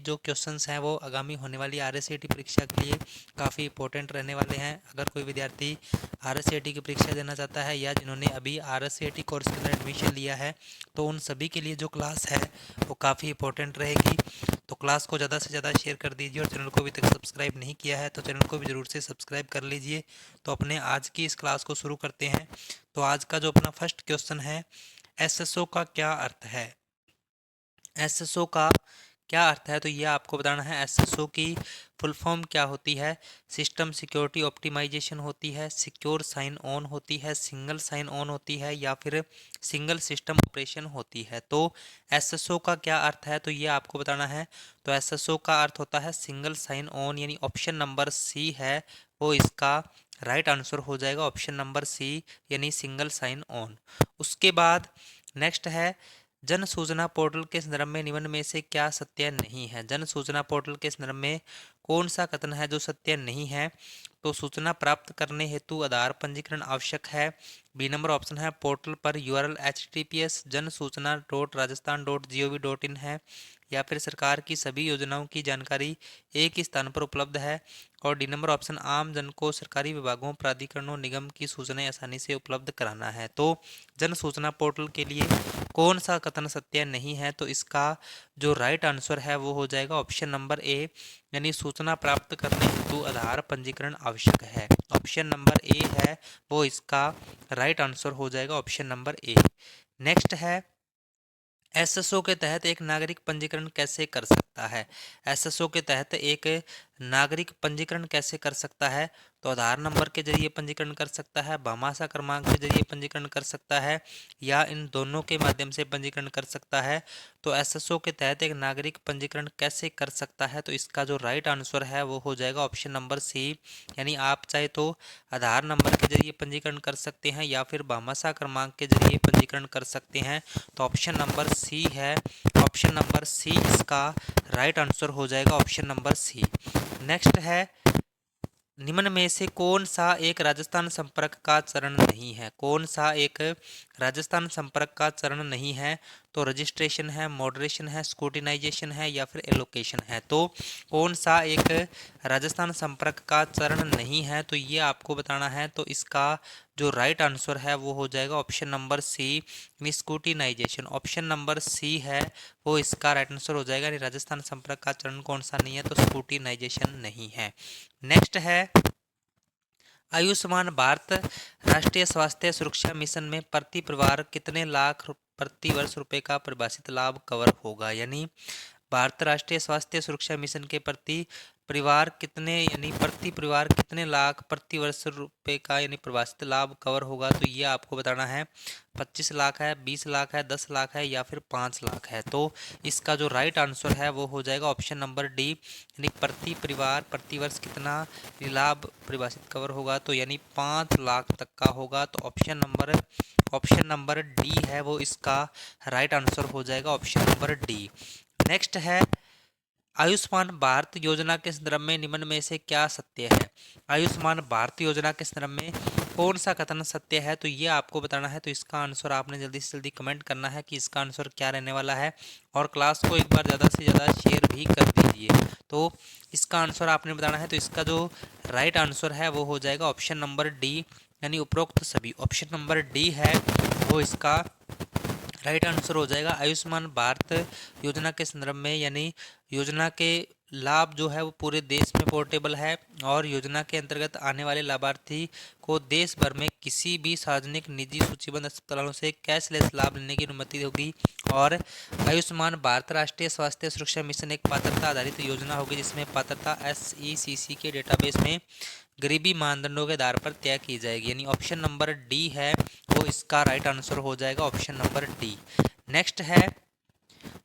जो क्वेश्चंस हैं वो आगामी होने वाली RSAT परीक्षा के लिए काफ़ी इंपॉर्टेंट रहने वाले हैं। अगर कोई विद्यार्थी RSAT की परीक्षा देना चाहता है या जिन्होंने अभी RSAT कोर्स के अंदर एडमिशन लिया है तो उन सभी के लिए जो क्लास है वो काफ़ी इंपॉर्टेंट रहेगी। तो क्लास को ज़्यादा से ज़्यादा शेयर कर दीजिए और चैनल को अभी तक सब्सक्राइब नहीं किया है तो चैनल को भी ज़रूर से सब्सक्राइब कर लीजिए। तो अपने आज की इस क्लास को शुरू करते हैं। तो आज का जो अपना फर्स्ट क्वेश्चन है, SSO का क्या अर्थ है? SSO का क्या अर्थ है? तो ये आपको बताना है। SSO की फुल फॉर्म क्या होती है? सिस्टम सिक्योरिटी ऑप्टिमाइजेशन होती है, सिक्योर साइन ऑन होती है, सिंगल साइन ऑन होती है या फिर सिंगल सिस्टम ऑपरेशन होती है। तो SSO का क्या अर्थ है? तो ये आपको बताना है। तो SSO का अर्थ होता है सिंगल साइन ऑन, यानी ऑप्शन नंबर सी है वो इसका राइट आंसर हो जाएगा। ऑप्शन नंबर सी यानी सिंगल साइन ऑन। उसके बाद नेक्स्ट है, जन सूचना पोर्टल के संदर्भ में निम्न में से क्या सत्य नहीं है? जन सूचना पोर्टल के संदर्भ में कौन सा कथन है जो सत्य नहीं है? तो सूचना प्राप्त करने हेतु आधार पंजीकरण आवश्यक है। बी नंबर ऑप्शन है पोर्टल पर URL https जन सूचना .rajasthan.gov.in है, या फिर सरकार की सभी योजनाओं की जानकारी एक ही स्थान पर उपलब्ध है। और डी नंबर ऑप्शन आम जन को सरकारी विभागों, प्राधिकरणों, निगम की सूचनाएं आसानी से उपलब्ध कराना है। तो जन सूचना पोर्टल के लिए कौन सा कथन सत्य नहीं है? तो इसका जो राइट आंसर है वो हो जाएगा ऑप्शन नंबर ए, यानी सूचना प्राप्त करने हेतु आधार पंजीकरण आवश्यक है। ऑप्शन नंबर ए है वो इसका राइट आंसर हो जाएगा, ऑप्शन नंबर ए। नेक्स्ट है, SSO के तहत एक नागरिक पंजीकरण कैसे कर सकता है? SSO के तहत एक नागरिक पंजीकरण कैसे कर सकता है? तो आधार नंबर के जरिए पंजीकरण कर सकता है, भामाशाह क्रमांक के जरिए पंजीकरण कर सकता है, या इन दोनों के माध्यम से पंजीकरण कर सकता है। तो SSO के तहत एक नागरिक पंजीकरण कैसे कर सकता है? तो इसका जो राइट आंसर है वो हो जाएगा ऑप्शन नंबर सी, यानी आप चाहे तो आधार नंबर के जरिए पंजीकरण कर सकते हैं या फिर भामाशाह क्रमांक के जरिए पंजीकरण कर सकते हैं। तो ऑप्शन नंबर सी है, ऑप्शन नंबर सी इसका राइट आंसर हो जाएगा, ऑप्शन नंबर सी। नेक्स्ट है, निम्न में से कौन सा एक राजस्थान संपर्क का चरण नहीं है? कौन सा एक राजस्थान संपर्क का चरण नहीं है? तो रजिस्ट्रेशन है, मॉडरेशन है, स्क्रूटिनाइजेशन है या फिर एलोकेशन है। तो कौन सा एक राजस्थान संपर्क का चरण नहीं है? तो ये आपको बताना है। तो इसका जो राइट आंसर है वो हो जाएगा option number C, scrutinization. Option number C है वो इसका राइट आंसर हो जाएगा। राजस्थान संपर्क का चरण कौन सा नहीं है? तो स्क्रूटिनाइजेशन नहीं है। नेक्स्ट है, आयुष्मान भारत राष्ट्रीय स्वास्थ्य सुरक्षा मिशन में प्रति परिवार कितने लाख प्रति वर्ष रुपए का परिभाषित लाभ कवर होगा? यानी भारत राष्ट्रीय स्वास्थ्य सुरक्षा मिशन के प्रति परिवार कितने, यानी प्रति परिवार कितने लाख प्रति वर्ष रुपए का यानी प्रवासित लाभ कवर होगा? तो ये आपको बताना है। 25 लाख है, 20 लाख है, 10 लाख है या फिर 5 लाख है। तो इसका जो राइट आंसर है वो हो जाएगा ऑप्शन नंबर डी, यानी प्रति परिवार प्रति वर्ष कितना लाभ परिभाषित कवर होगा? तो यानी 5 लाख तक का होगा। तो ऑप्शन नंबर डी है वो इसका राइट आंसर हो जाएगा, ऑप्शन नंबर डी। नेक्स्ट है, आयुष्मान भारत योजना के संदर्भ में निम्न में से क्या सत्य है? आयुष्मान भारत योजना के संदर्भ में कौन सा कथन सत्य है? तो ये आपको बताना है। तो इसका आंसर आपने जल्दी से जल्दी कमेंट करना है कि इसका आंसर क्या रहने वाला है, और क्लास को एक बार ज़्यादा से ज़्यादा शेयर भी कर दीजिए। तो इसका आंसर आपने बताना है। तो इसका जो राइट आंसर है वो हो जाएगा ऑप्शन नंबर डी, यानी उपरोक्त सभी। ऑप्शन नंबर डी है वो इसका राइट आंसर हो जाएगा। आयुष्मान भारत योजना के संदर्भ में, यानी योजना के लाभ जो है वो पूरे देश में पोर्टेबल है, और योजना के अंतर्गत आने वाले लाभार्थी को देश भर में किसी भी सार्वजनिक निजी सूचीबद्ध अस्पतालों से कैशलेस लाभ लेने की अनुमति होगी। और आयुष्मान भारत राष्ट्रीय स्वास्थ्य सुरक्षा मिशन एक पात्रता आधारित योजना होगी जिसमें पात्रता SECC के डेटाबेस में गरीबी मानदंडों के आधार पर तय की जाएगी। यानी ऑप्शन नंबर डी है वो इसका राइट आंसर हो जाएगा, ऑप्शन नंबर डी। नेक्स्ट है,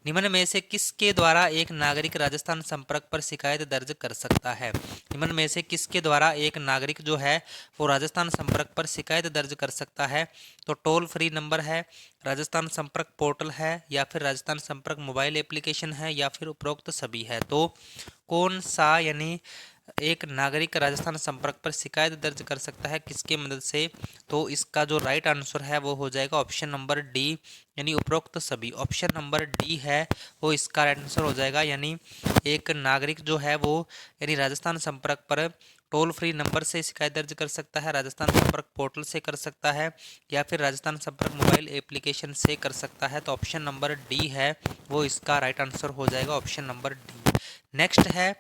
निम्न में से किसके द्वारा एक नागरिक राजस्थान संपर्क पर शिकायत दर्ज कर सकता है? निम्न में से किसके द्वारा एक नागरिक जो है वो राजस्थान संपर्क पर शिकायत दर्ज कर सकता है? तो टोल फ्री नंबर है, राजस्थान संपर्क पोर्टल है, या फिर राजस्थान संपर्क मोबाइल एप्लीकेशन है, या फिर उपरोक्त सभी है। तो कौन सा, यानी एक नागरिक राजस्थान संपर्क पर शिकायत दर्ज कर सकता है किसकी मदद से? तो इसका जो राइट आंसर है वो हो जाएगा ऑप्शन नंबर डी, यानी उपरोक्त सभी। ऑप्शन नंबर डी है वो इसका राइट आंसर हो जाएगा। यानी एक नागरिक जो है वो यानी राजस्थान संपर्क पर टोल फ्री नंबर से शिकायत दर्ज कर सकता है, राजस्थान संपर्क पोर्टल से कर सकता है, या फिर राजस्थान संपर्क मोबाइल एप्लीकेशन से कर सकता है। तो ऑप्शन नंबर डी है वो इसका राइट आंसर हो जाएगा, ऑप्शन नंबर डी। नेक्स्ट है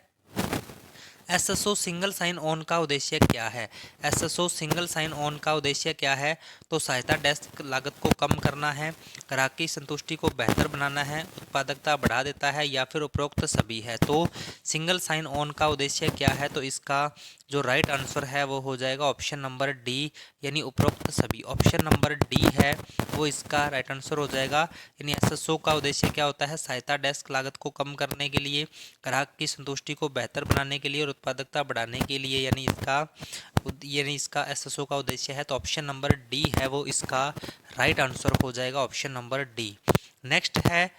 एसएसओ सिंगल साइन ऑन का उद्देश्य क्या है? एसएसओ सिंगल साइन ऑन का उद्देश्य क्या है? तो सहायता डेस्क लागत को कम करना है, ग्राहक की संतुष्टि को बेहतर बनाना है, उत्पादकता बढ़ा देता है, या फिर उपरोक्त सभी है। तो सिंगल साइन ऑन का उद्देश्य क्या है? तो इसका जो राइट आंसर है वो हो जाएगा ऑप्शन नंबर डी, यानी उपरोक्त सभी। ऑप्शन नंबर डी है वो इसका राइट आंसर हो जाएगा। यानी एसएसओ का उद्देश्य क्या होता है? सहायता डेस्क लागत को कम करने के लिए, ग्राहक की संतुष्टि को बेहतर बनाने के लिए और उत्पादकता बढ़ाने के लिए, यानी इसका एसएसओ का उद्देश्य है। तो ऑप्शन नंबर डी है वो इसका राइट आंसर हो जाएगा, ऑप्शन नंबर डी। नेक्स्ट है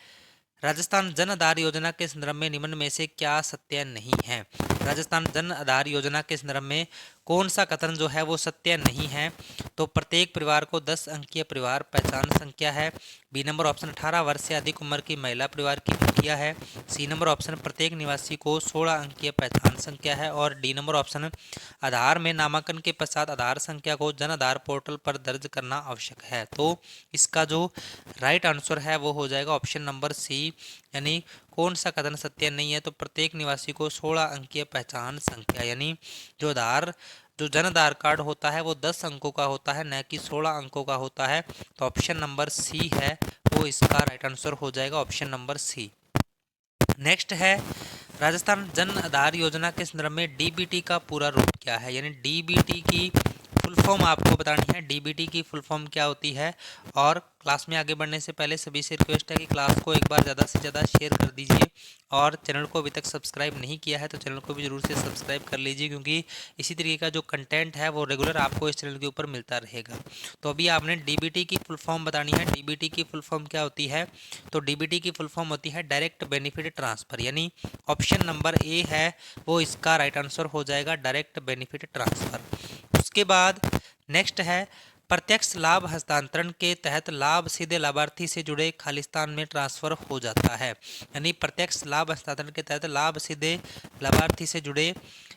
राजस्थान जन आधार योजना के संदर्भ में निम्न में से क्या सत्य नहीं है? राजस्थान जन आधार योजना के संदर्भ में कौन सा कथन जो है वो सत्य नहीं है? तो प्रत्येक परिवार को 10 अंकीय परिवार पहचान संख्या है। बी नंबर ऑप्शन 18 वर्ष से अधिक उम्र की महिला परिवार की मुखिया है। सी नंबर ऑप्शन प्रत्येक निवासी को 16 अंकीय पहचान संख्या है। और डी नंबर ऑप्शन आधार में नामांकन के पश्चात आधार संख्या को जन आधार पोर्टल पर दर्ज करना आवश्यक है। तो इसका जो राइट आंसर है वो हो जाएगा ऑप्शन नंबर सी, यानी कौन सा कथन सत्य नहीं है? तो प्रत्येक निवासी को 16 अंकीय पहचान संख्या, यानी जो जन आधार कार्ड होता है वो 10 अंकों का होता है, न कि 16 अंकों का होता है। तो ऑप्शन नंबर सी है वो इसका राइट आंसर हो जाएगा, ऑप्शन नंबर सी। नेक्स्ट है राजस्थान जन आधार योजना के संदर्भ में डीबीटी का पूरा रूप क्या है? यानी डीबीटी की फुल फॉर्म आपको बतानी है। डीबीटी की फुल फॉर्म क्या होती है? और क्लास में आगे बढ़ने से पहले सभी से रिक्वेस्ट है कि क्लास को एक बार ज़्यादा से ज़्यादा शेयर कर दीजिए, और चैनल को अभी तक सब्सक्राइब नहीं किया है तो चैनल को भी ज़रूर से सब्सक्राइब कर लीजिए, क्योंकि इसी तरीके का जो कंटेंट है वो रेगुलर आपको इस चैनल के ऊपर मिलता रहेगा। तो अभी आपने डीबीटी की फुल फॉर्म बतानी है। डीबीटी की फुल फॉर्म क्या होती है? तो डीबीटी की फुल फॉर्म होती है डायरेक्ट बेनिफिट ट्रांसफ़र, यानी ऑप्शन नंबर ए है वो इसका राइट आंसर हो जाएगा, डायरेक्ट बेनिफिट ट्रांसफ़र। उसके बाद नेक्स्ट है प्रत्यक्ष लाभ हस्तांतरण के तहत लाभ सीधे लाभार्थी से जुड़े खालिस्तान में ट्रांसफर हो जाता है। यानी प्रत्यक्ष लाभ हस्तांतरण के तहत लाभ सीधे लाभार्थी से जुड़े,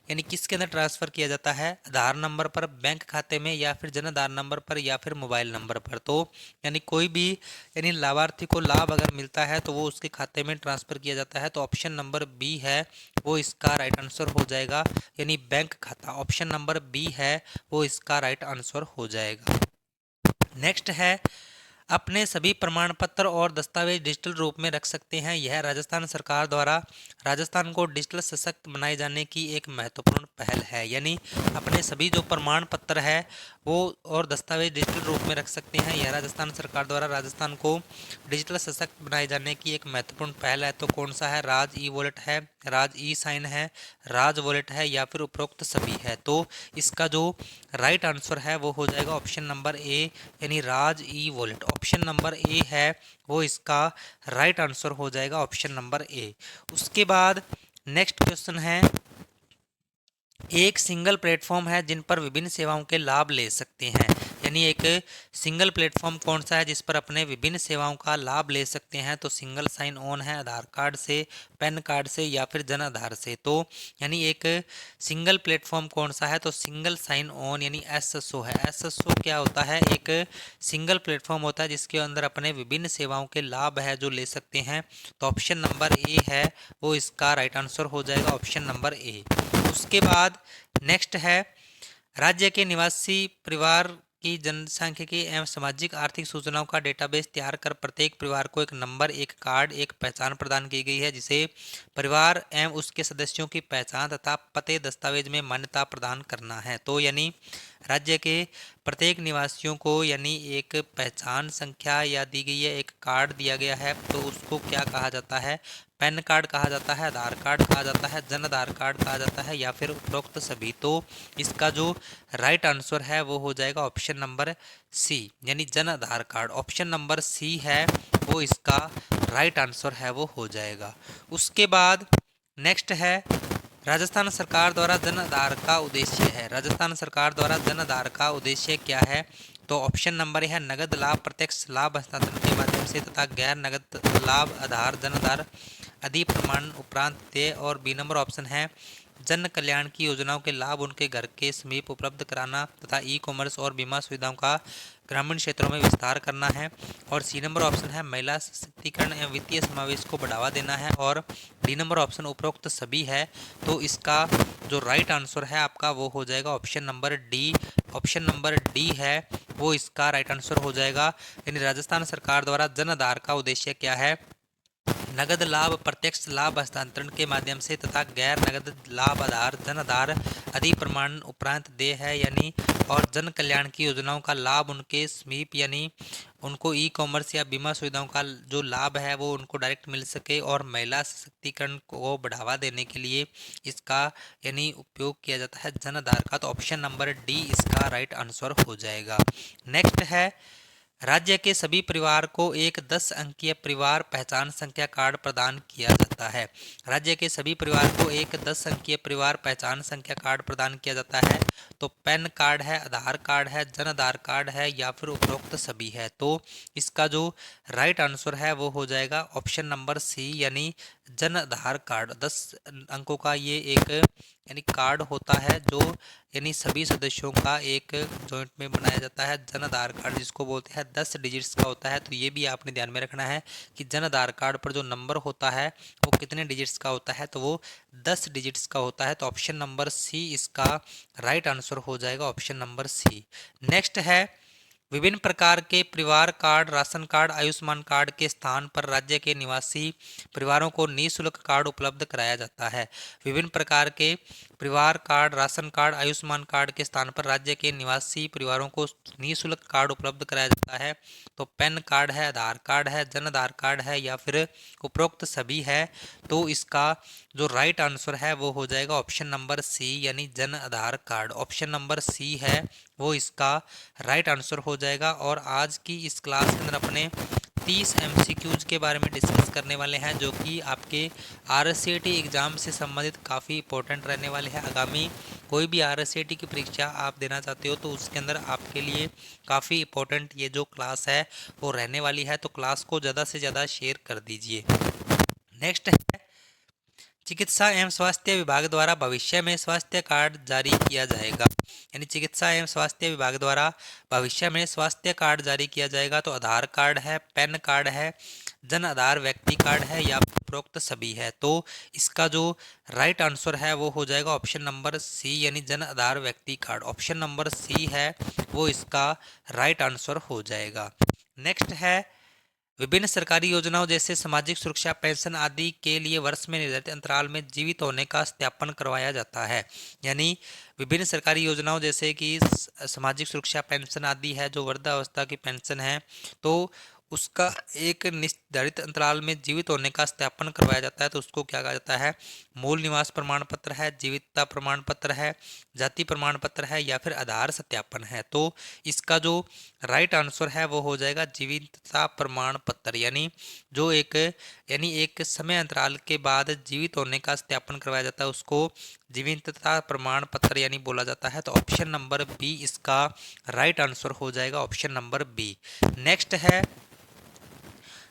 यानी किसके अंदर ट्रांसफर किया जाता है? आधार नंबर पर, बैंक खाते में, या फिर जन आधार नंबर पर, या फिर मोबाइल नंबर पर। तो यानी कोई भी यानी लाभार्थी को लाभ अगर मिलता है तो वो उसके खाते में ट्रांसफर किया जाता है। तो ऑप्शन नंबर बी है वो इसका राइट आंसर हो जाएगा, यानी बैंक खाता। ऑप्शन नंबर बी है वो इसका राइट आंसर हो जाएगा। नेक्स्ट है अपने सभी प्रमाण पत्र और दस्तावेज डिजिटल रूप में रख सकते हैं। यह राजस्थान सरकार द्वारा राजस्थान को डिजिटल सशक्त बनाए जाने की एक महत्वपूर्ण पहल है। यानी अपने सभी जो प्रमाण पत्र है वो और दस्तावेज डिजिटल रूप में रख सकते हैं। यह राजस्थान सरकार द्वारा राजस्थान को डिजिटल सशक्त बनाए जाने की एक महत्वपूर्ण पहल है। तो कौन सा है? राज ई वॉलेट है, राज ई साइन है, राज वॉलेट है, या फिर उपरोक्त सभी है। तो इसका जो राइट आंसर है वो हो जाएगा ऑप्शन नंबर ए, यानी Raj e wallet. Option number A है वो इसका राइट आंसर हो जाएगा, ऑप्शन नंबर ए। उसके बाद नेक्स्ट क्वेश्चन है एक सिंगल प्लेटफॉर्म है जिन पर विभिन्न सेवाओं के लाभ ले सकते हैं। यानी एक सिंगल प्लेटफॉर्म कौन सा है जिस पर अपने विभिन्न सेवाओं का लाभ ले सकते हैं? तो सिंगल साइन ऑन है आधार कार्ड से, पैन कार्ड से, या फिर जन आधार से। तो यानी एक सिंगल प्लेटफॉर्म कौन सा है? तो सिंगल साइन ऑन यानी एसएसओ है। एसएसओ क्या होता है? एक सिंगल प्लेटफॉर्म होता है जिसके अंदर अपने विभिन्न सेवाओं के लाभ है जो ले सकते हैं। तो ऑप्शन नंबर ए है वो इसका राइट आंसर हो जाएगा, ऑप्शन नंबर ए। उसके बाद नेक्स्ट है राज्य के निवासी परिवार की जनसांख्यिकी एवं सामाजिक आर्थिक सूचनाओं का डेटाबेस तैयार कर प्रत्येक परिवार को एक नंबर, एक कार्ड, एक पहचान प्रदान की गई है, जिसे परिवार एवं उसके सदस्यों की पहचान तथा पते दस्तावेज में मान्यता प्रदान करना है। तो यानी राज्य के प्रत्येक निवासियों को यानी एक पहचान संख्या या दी गई है, एक कार्ड दिया गया है, तो उसको क्या कहा जाता है? पैन कार्ड कहा जाता है, आधार कार्ड कहा जाता है, जन आधार कार्ड कहा जाता है, या फिर उपरोक्त सभी। तो इसका जो राइट आंसर है वो हो जाएगा ऑप्शन नंबर सी, यानी Jan Aadhaar card. Option number C है वो इसका राइट आंसर है वो हो जाएगा। उसके बाद नेक्स्ट है राजस्थान सरकार द्वारा जन आधार का उद्देश्य है। राजस्थान सरकार द्वारा जन आधार का उद्देश्य क्या है? तो ऑप्शन नंबर है नगद लाभ, प्रत्यक्ष लाभ हस्तांतरण के माध्यम से तथा गैर नगद लाभ आधार जन आधार आदि प्रमाण उपरांत देय। और बी नंबर ऑप्शन है जन कल्याण की योजनाओं के लाभ उनके घर के समीप उपलब्ध कराना तथा ई कॉमर्स और बीमा सुविधाओं का ग्रामीण क्षेत्रों में विस्तार करना है। और सी नंबर ऑप्शन है महिला सशक्तिकरण एवं वित्तीय समावेश को बढ़ावा देना है। और डी नंबर ऑप्शन उपरोक्त सभी है। तो इसका जो राइट आंसर है आपका वो हो जाएगा option number D. Option number D है वो इसका राइट आंसर हो जाएगा। यानी राजस्थान सरकार द्वारा जन आधार का उद्देश्य क्या है? नगद लाभ, प्रत्यक्ष लाभ हस्तांतरण के माध्यम से तथा गैर नगद लाभ आधार जन आधार आदि प्रमाण उपरांत देय है। यानी और जन कल्याण की योजनाओं का लाभ उनके समीप यानी उनको ई कॉमर्स या बीमा सुविधाओं का जो लाभ है वो उनको डायरेक्ट मिल सके। और महिला सशक्तिकरण को बढ़ावा देने के लिए इसका यानी उपयोग किया जाता है जन आधार का। तो ऑप्शन नंबर डी इसका राइट आंसर हो जाएगा। नेक्स्ट है राज्य के सभी परिवार को एक 10 अंकीय परिवार पहचान संख्या कार्ड प्रदान किया जाता है। राज्य के सभी परिवार को एक 10 अंकीय परिवार पहचान संख्या कार्ड प्रदान किया जाता है। तो पैन कार्ड है, आधार कार्ड है, जन आधार कार्ड है या फिर उपरोक्त सभी है। तो इसका जो राइट आंसर है वो हो जाएगा ऑप्शन नंबर सी यानी जन आधार कार्ड। 10 अंकों का ये एक यानी कार्ड होता है जो यानी सभी सदस्यों का एक जॉइंट में बनाया जाता है। जन आधार कार्ड जिसको बोलते हैं 10 डिजिट्स का होता है। तो ये भी आपने ध्यान में रखना है कि जन आधार कार्ड पर जो नंबर होता है वो कितने डिजिट्स का होता है? तो वो 10 डिजिट्स का होता है। तो ऑप्शन नंबर सी इसका राइट आंसर हो जाएगा, ऑप्शन नंबर सी। नेक्स्ट है विभिन्न प्रकार के परिवार card, ration card, Ayushman card के स्थान पर राज्य के निवासी परिवारों को निःशुल्क कार्ड उपलब्ध कराया जाता है। विभिन्न प्रकार के परिवार card, ration card, Ayushman card के स्थान पर राज्य के निवासी परिवारों को निःशुल्क कार्ड उपलब्ध कराया जाता है। तो पैन कार्ड है, आधार कार्ड है, जन आधार कार्ड है या फिर उपरोक्त सभी है। तो इसका जो राइट आंसर है वो हो जाएगा ऑप्शन नंबर सी यानी Jan Aadhaar card. Option number C है वो इसका राइट आंसर हो जाएगा। और आज की इस क्लास के अंदर अपने 30 एमसीक्यूज के बारे में डिस्कस करने वाले हैं जो कि आपके आरएससीटी एग्ज़ाम से संबंधित काफ़ी इंपॉर्टेंट रहने वाले हैं। आगामी कोई भी आरएससीटी की परीक्षा आप देना चाहते हो तो उसके अंदर आपके लिए काफ़ी इंपॉर्टेंट ये जो क्लास है वो रहने वाली है। तो क्लास को ज़्यादा से ज़्यादा शेयर कर दीजिए। नेक्स्ट है चिकित्सा एवं स्वास्थ्य विभाग द्वारा भविष्य में स्वास्थ्य कार्ड जारी किया जाएगा। यानी चिकित्सा एवं स्वास्थ्य विभाग द्वारा भविष्य में स्वास्थ्य कार्ड जारी किया जाएगा। तो आधार कार्ड है, पैन कार्ड है, जन आधार व्यक्ति कार्ड है या उपरोक्त सभी है। तो इसका जो राइट आंसर है वो हो जाएगा ऑप्शन नंबर सी यानी जन आधार व्यक्ति कार्ड। ऑप्शन नंबर सी है वो इसका राइट आंसर हो जाएगा। नेक्स्ट है विभिन्न सरकारी योजनाओं जैसे सामाजिक सुरक्षा पेंशन आदि के लिए वर्ष में निर्धारित अंतराल में जीवित होने का सत्यापन करवाया जाता है। यानी विभिन्न सरकारी योजनाओं जैसे कि सामाजिक सुरक्षा पेंशन आदि है जो वृद्धावस्था की पेंशन है तो उसका एक निर्धारित अंतराल में जीवित होने का सत्यापन करवाया जाता है। तो उसको क्या कहा जाता है? मूल निवास प्रमाण पत्र है, जीवितता प्रमाण पत्र है, जाति प्रमाण पत्र है या फिर आधार सत्यापन है। तो इसका जो राइट आंसर है वो हो जाएगा जीवितता प्रमाण पत्र। यानी जो एक समय अंतराल के बाद जीवित होने का सत्यापन करवाया जाता है उसको जीवितता प्रमाण पत्र यानी बोला जाता है। तो ऑप्शन नंबर बी इसका राइट आंसर हो जाएगा, ऑप्शन नंबर बी। नेक्स्ट है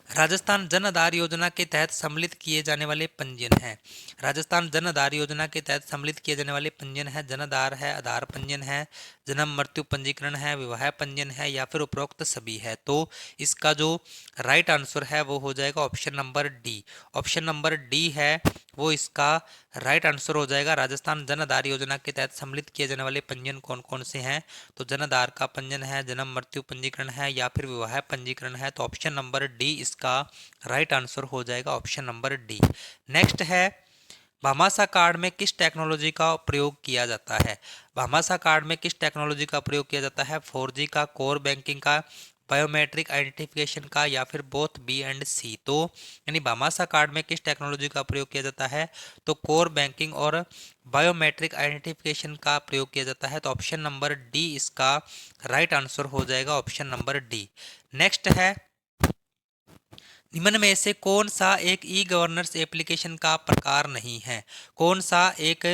राजस्थान जन आधार योजना के तहत सम्मिलित किए जाने वाले पंजीयन है। राजस्थान जन आधार योजना के तहत सम्मिलित किए जाने वाले पंजीयन है जन आधार है, आधार पंजीयन है, जन्म मृत्यु पंजीकरण है, विवाह पंजीयन है या फिर उपरोक्त सभी है। तो इसका जो राइट आंसर है वो हो जाएगा option number D. Option number D है वो इसका राइट आंसर हो जाएगा। राजस्थान जन आधार योजना के तहत सम्मिलित किए जाने वाले पंजीयन कौन कौन से हैं? तो जन आधार का पंजीयन है, जन्म मृत्यु पंजीकरण है या फिर विवाह पंजीकरण है। तो ऑप्शन नंबर डी इसका राइट आंसर हो जाएगा, ऑप्शन नंबर डी। नेक्स्ट है भामाशाह कार्ड में किस टेक्नोलॉजी का प्रयोग किया जाता है? भामाशाह कार्ड में किस टेक्नोलॉजी का प्रयोग किया जाता है? 4G का, कोर बैंकिंग का, बायोमेट्रिक आइडेंटिफिकेशन का या फिर बोथ बी एंड सी। तो यानी भामाशाह कार्ड में किस टेक्नोलॉजी का प्रयोग किया जाता है? तो कोर बैंकिंग और बायोमेट्रिक आइडेंटिफिकेशन का प्रयोग किया जाता है। तो ऑप्शन नंबर डी इसका राइट आंसर हो जाएगा, ऑप्शन नंबर डी। नेक्स्ट है निम्न में से कौन सा एक ई गवर्नेंस एप्लीकेशन का प्रकार नहीं है? कौन सा एक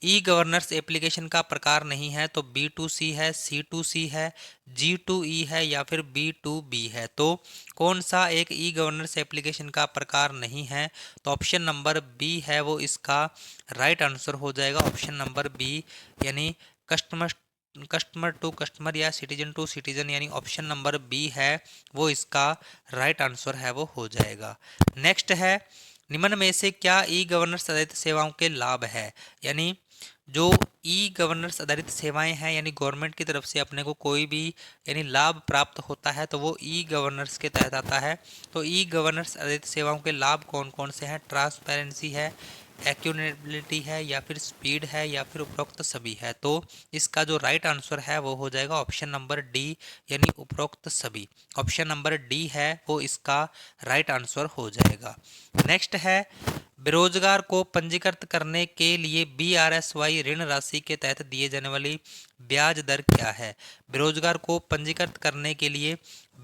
ई गवर्नेंस एप्लीकेशन का प्रकार नहीं है? तो B2C है, C2C है, G2E है या फिर B2B है। तो कौन सा एक ई गवर्नेंस एप्लीकेशन का प्रकार नहीं है? तो ऑप्शन नंबर बी है वो इसका राइट आंसर हो जाएगा। ऑप्शन नंबर बी यानी कस्टमर कस्टमर टू कस्टमर या सिटीजन टू सिटीजन यानी ऑप्शन नंबर बी है वो इसका राइट आंसर है वो हो जाएगा। नेक्स्ट है, निम्न में से क्या ई गवर्नेंस आधारित सेवाओं के लाभ है? यानी जो ई गवर्नेंस आधारित सेवाएं हैं यानी गवर्नमेंट की तरफ से अपने को कोई भी यानी लाभ प्राप्त होता है तो वो ई गवर्नेंस के तहत आता है। तो ई गवर्नेंस आधारित सेवाओं के लाभ कौन कौन से हैं? ट्रांसपेरेंसी है, एक्यूरेबिलिटी है या फिर स्पीड है या फिर उपरोक्त सभी है। तो इसका जो राइट आंसर है वो हो जाएगा ऑप्शन नंबर डी यानी उपरोक्त सभी। ऑप्शन नंबर डी है वो इसका राइट आंसर हो जाएगा। नेक्स्ट है, बेरोजगार को पंजीकृत करने के लिए BRSY ऋण राशि के तहत दिए जाने वाली ब्याज दर क्या है? बेरोजगार को पंजीकृत करने के लिए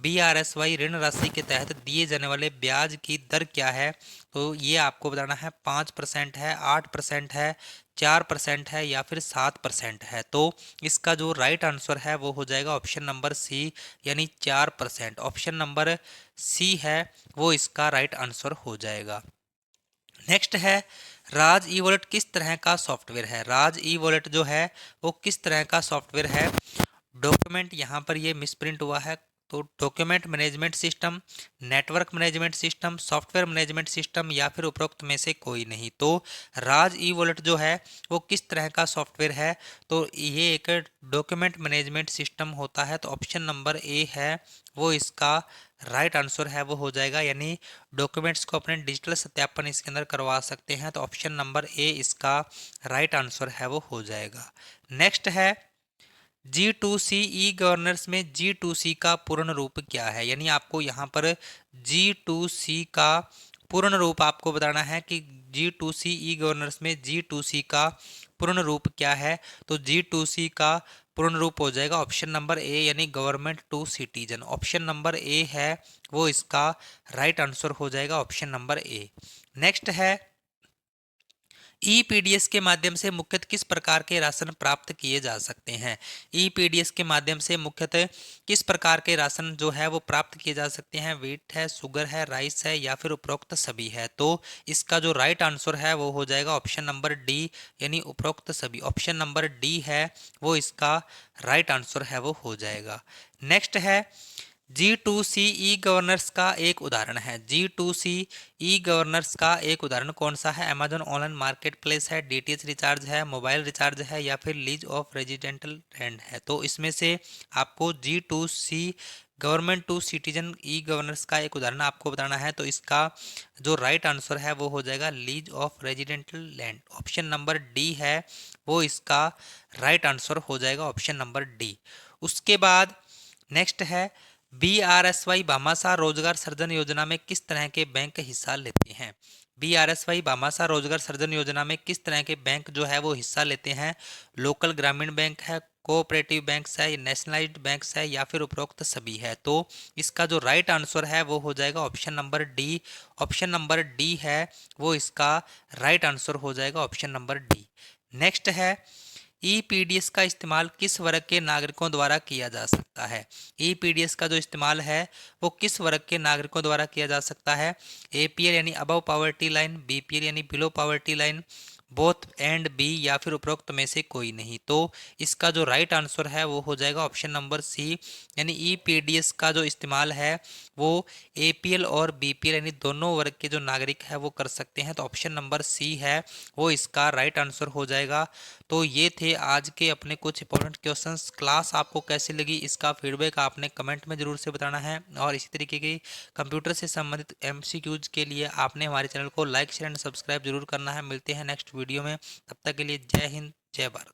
BRSY ऋण राशि के तहत दिए जाने वाले ब्याज की दर क्या है? तो ये आपको बताना है 5% है, 8% है, 4% है या फिर 7% है। तो इसका जो राइट आंसर है वो हो जाएगा ऑप्शन नंबर सी यानी 4%। ऑप्शन नंबर सी है वो इसका राइट आंसर हो जाएगा। नेक्स्ट है, राज ई वॉलेट किस तरह का सॉफ्टवेयर है? राज ई वॉलेट जो है वो किस तरह का सॉफ्टवेयर है? डॉक्यूमेंट यहाँ पर ये मिसप्रिंट हुआ है, तो document management system, network management system, software management system या फिर उपरोक्त में से कोई नहीं। तो राज ई वॉलेट जो है वो किस तरह का सॉफ्टवेयर है? तो ये एक डॉक्यूमेंट मैनेजमेंट सिस्टम होता है। तो ऑप्शन नंबर ए है वो इसका राइट आंसर है वो हो जाएगा, यानी डॉक्यूमेंट्स को अपने डिजिटल सत्यापन इसके अंदर करवा सकते हैं। तो ऑप्शन नंबर ए इसका राइट आंसर है वो हो जाएगा। नेक्स्ट है, G2C ई गवर्नेंस में G2C का पूर्ण रूप क्या है? यानी आपको यहाँ पर G2C का पूर्ण रूप आपको बताना है कि G2C ई गवर्नेंस में G2C का पूर्ण रूप क्या है? तो G2C का पूर्ण रूप हो जाएगा ऑप्शन नंबर ए यानी government to citizen. Option number A है वो इसका राइट आंसर हो जाएगा, ऑप्शन नंबर ए। नेक्स्ट है, ईपीडीएस के माध्यम से मुख्यतः किस प्रकार के राशन प्राप्त किए जा सकते हैं? ईपीडीएस के माध्यम से मुख्यतः किस प्रकार के राशन जो है वो प्राप्त किए जा सकते हैं? व्हीट है, शुगर है, राइस है या फिर उपरोक्त सभी है। तो इसका जो राइट आंसर है वो हो जाएगा ऑप्शन नंबर डी यानी उपरोक्त सभी। ऑप्शन नंबर डी है वो इसका राइट आंसर है वो हो जाएगा। नेक्स्ट है, G2C ई गवर्नेंस का एक उदाहरण है। G2C ई गवर्नेंस का एक उदाहरण कौन सा है? अमेजन ऑनलाइन मार्केट प्लेस है, DTH रिचार्ज है, मोबाइल रिचार्ज है या फिर लीज ऑफ रेजिडेंटल रेंट है। तो इसमें से आपको G2C government to citizen e governance का एक उदाहरण आपको बताना है। तो इसका जो राइट आंसर है वो हो जाएगा lease of residential land. Option number D है वो इसका राइट आंसर हो जाएगा, ऑप्शन नंबर डी। उसके बाद नेक्स्ट है, BRSY भामाशाह रोजगार सृजन योजना में किस तरह के बैंक हिस्सा लेते हैं? BRSY भामाशाह रोजगार सृजन योजना में किस तरह के बैंक जो है वो हिस्सा लेते हैं? लोकल ग्रामीण बैंक है, कोऑपरेटिव बैंक्स है, नेशनलाइज्ड बैंक्स है या फिर उपरोक्त सभी है। तो इसका जो राइट आंसर है वो हो जाएगा option number D. Option number D है वो इसका राइट आंसर हो जाएगा, ऑप्शन नंबर डी। नेक्स्ट है, ईपीडीएस का इस्तेमाल किस वर्ग के नागरिकों द्वारा किया जा सकता है? ईपीडीएस का जो इस्तेमाल है वो किस वर्ग के नागरिकों द्वारा किया जा सकता है? एपीएल यानी अबव पावर्टी लाइन, बीपीएल यानी below poverty line, both and B या फिर उपरोक्त में से कोई नहीं। तो इसका जो राइट आंसर है वो हो जाएगा ऑप्शन नंबर सी यानी ईपीडीएस का जो इस्तेमाल है वो एपीएल और बीपीएल यानी दोनों वर्ग के जो नागरिक है वो कर सकते हैं। तो ऑप्शन नंबर सी है वो इसका राइट आंसर हो जाएगा। तो ये थे आज के अपने कुछ इंपॉर्टेंट क्वेश्चंस। क्लास आपको कैसी लगी इसका फीडबैक आपने कमेंट में जरूर से बताना है, और इसी तरीके की कंप्यूटर से संबंधित एमसीक्यूज के लिए आपने हमारे चैनल को लाइक शेयर एंड सब्सक्राइब जरूर करना है। मिलते हैं नेक्स्ट वीडियो में, तब तक के लिए जय हिंद, जय भारत।